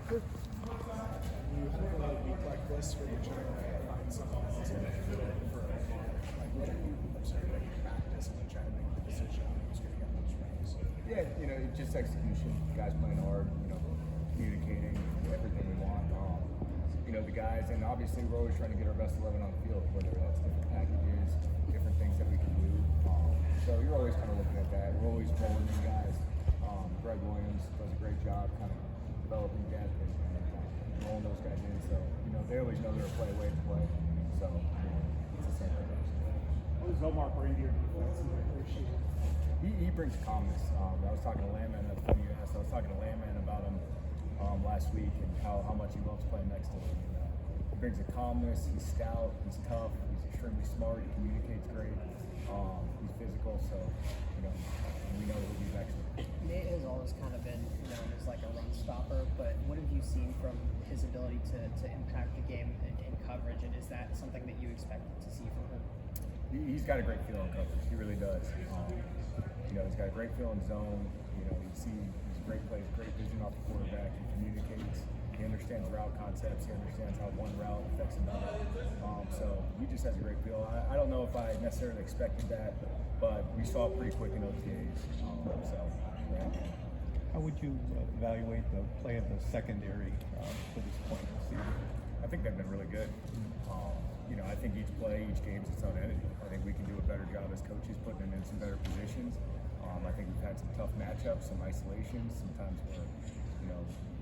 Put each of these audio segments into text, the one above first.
When you have a week like this where you're trying to find something that's going to fit for a like what are you observing in practice and then trying to make the decision on who's going to get those reps? Yeah, just execution. Guys playing hard, communicating everything we want. The guys, and obviously we're always trying to get our best 11 on the field, whether that's different packages, different things that we can do. So you're always kind of looking at that. We're always rolling new guys. Greg Williams does a great job kind of developing depth and rolling those guys in. So, they always know they're a way to play. So, it's the same thing. What does Omar bring to your defense and appreciate it? He brings calmness. I was talking to Landman, that's funny you asked. I was talking to Landman about him last week and how much he loves playing next to him. He brings a calmness, he's stout, he's tough, he's extremely smart, he communicates great, he's physical, so, we know he'll be excellent. Nate has always kind of been known as like a run stopper, but what have you seen from his ability to impact the game in coverage, and is that something that you expected to see from him? He's got a great feel in coverage, he really does. He's got a great feel in zone, he's a great player, great vision off the quarterback, he communicates, he understands route concepts, he understands how one route affects another. So he just has a great feel. I don't know if I necessarily expected that, but we saw it pretty quick in OTAs. Yeah. How would you evaluate the play of the secondary to this point in the season? I think they've been really good. I think each play, each game's its own entity. I think we can do a better job as coaches putting them in some better positions. I think we've had some tough matchups, some isolations, sometimes where,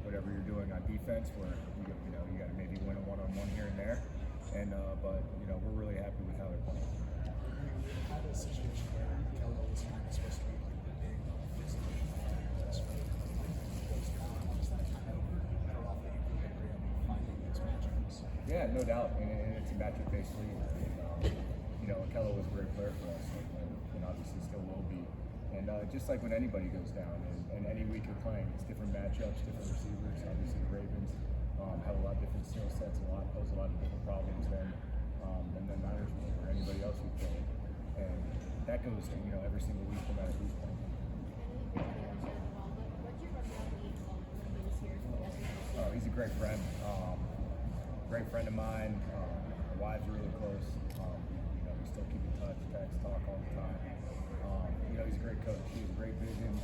whatever you're doing on defense, where you got to maybe win a one-on-one here and there. But we're really happy with how they're playing. You had a situation where Kello was kind of supposed to be like the big physical test for goes down. How does that kind of better off the equilibrium finding these matchups? Yeah, no doubt. And it's a matchup-based league. Kello was a great player for us, and obviously still will be. And just like when anybody goes down, and any week you're playing, it's different matchups, different receivers. Obviously the Ravens have a lot of different skill sets, pose a lot of different problems than the Niners will or anybody else we play. And that goes, every single week no matter who's playing. He's a great friend. Great friend of mine. Our wives are really close. We still keep in touch, text, talk all the time. He's a great coach. He has a great vision.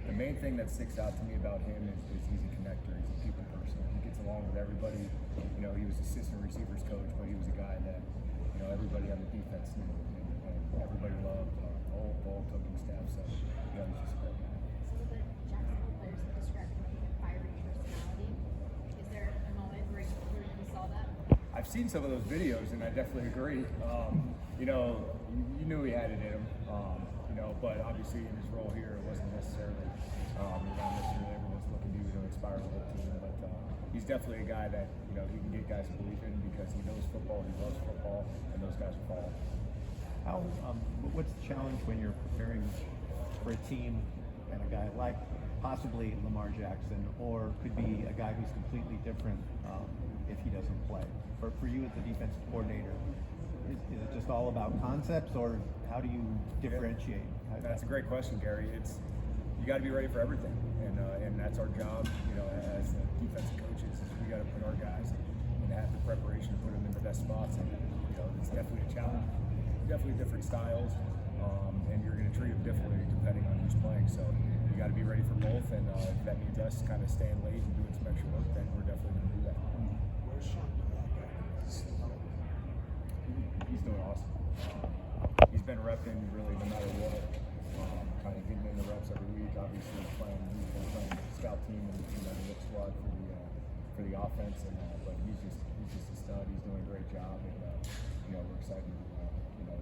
The main thing that sticks out to me about him is he's a connector. He's a people person. He gets along with everybody. He was assistant receivers coach, but he was a guy that everybody on the defense knew and everybody loved. The whole coaching staff. So he's just a great guy. Some of the Jacksonville players have described him like a fiery personality. Is there a moment where you saw that? I've seen some of those videos, and I definitely agree. You knew he had it in him. But obviously in his role here, it wasn't necessarily, not necessarily everyone's looking to inspire the whole team. But he's definitely a guy that, he can get guys to believe in because he knows football, he loves football, and those guys will follow. What's the challenge when you're preparing for a team and a guy like possibly Lamar Jackson, or could be a guy who's completely different if he doesn't play? For you as the defensive coordinator, is it just all about concepts, or how do you differentiate? That's a great question, Gary. You got to be ready for everything, and that's our job. As the defensive coaches, is we got to put our guys and have the preparation to put them in the best spots. And it's definitely a challenge. Definitely different styles, and you're going to treat them differently depending on who's playing. So you got to be ready for both, and if that means us kind of staying late and doing some extra work, then we're definitely going to do that. Where's Sean? He's doing awesome. He's been repping really no matter what. Kind of getting in the reps every week. Obviously, he's been playing scout team and the mix squad for the offense. And but he's just a stud. He's doing a great job, and we're excited.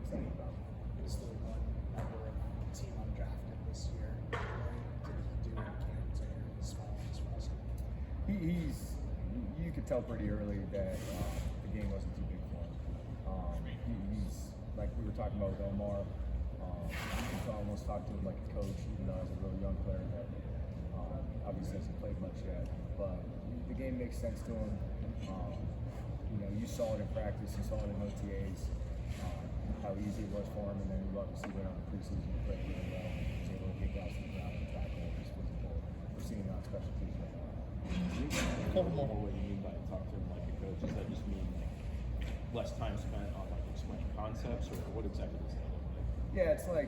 Excited about him. Is the one member of the team undrafted this year? What did he do in camp to his fall as far as you could tell pretty early that the game wasn't too big for him. He's like we were talking about with Omar. You can almost talk to him like a coach, even though as a real young player that obviously hasn't played much yet. But the game makes sense to him. You saw it in practice, you saw it in OTAs, how easy it was for him, and then you obviously went on the preseason and played really well. He was able to get guys to the ground and tackle. He's physical. We're seeing it on special teams right now. tell them more what you mean by talk to him like a coach. Does that just mean like less time spent on like explaining concepts, or what exactly does that look like? Yeah, it's like,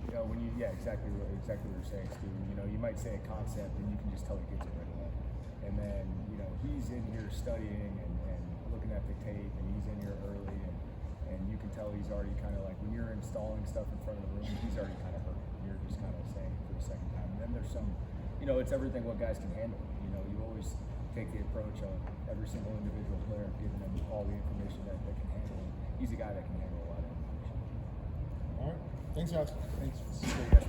you know, when you, exactly what you're saying, Stu. You know, you might say a concept and you can just tell he gets it right away. And then, you know, he's in here studying and looking at the tape, and he's in here early, and you can tell he's already kind of like, when you're installing stuff in front of the room, he's already kind of hurt. You're just kind of saying it for the second time. And then there's some, you know, it's everything what guys can handle. You know, you always take the approach of every single individual player, giving them all the information that they can handle. And he's a guy that can handle a lot of information. All right. Thanks, guys. Thanks. So you guys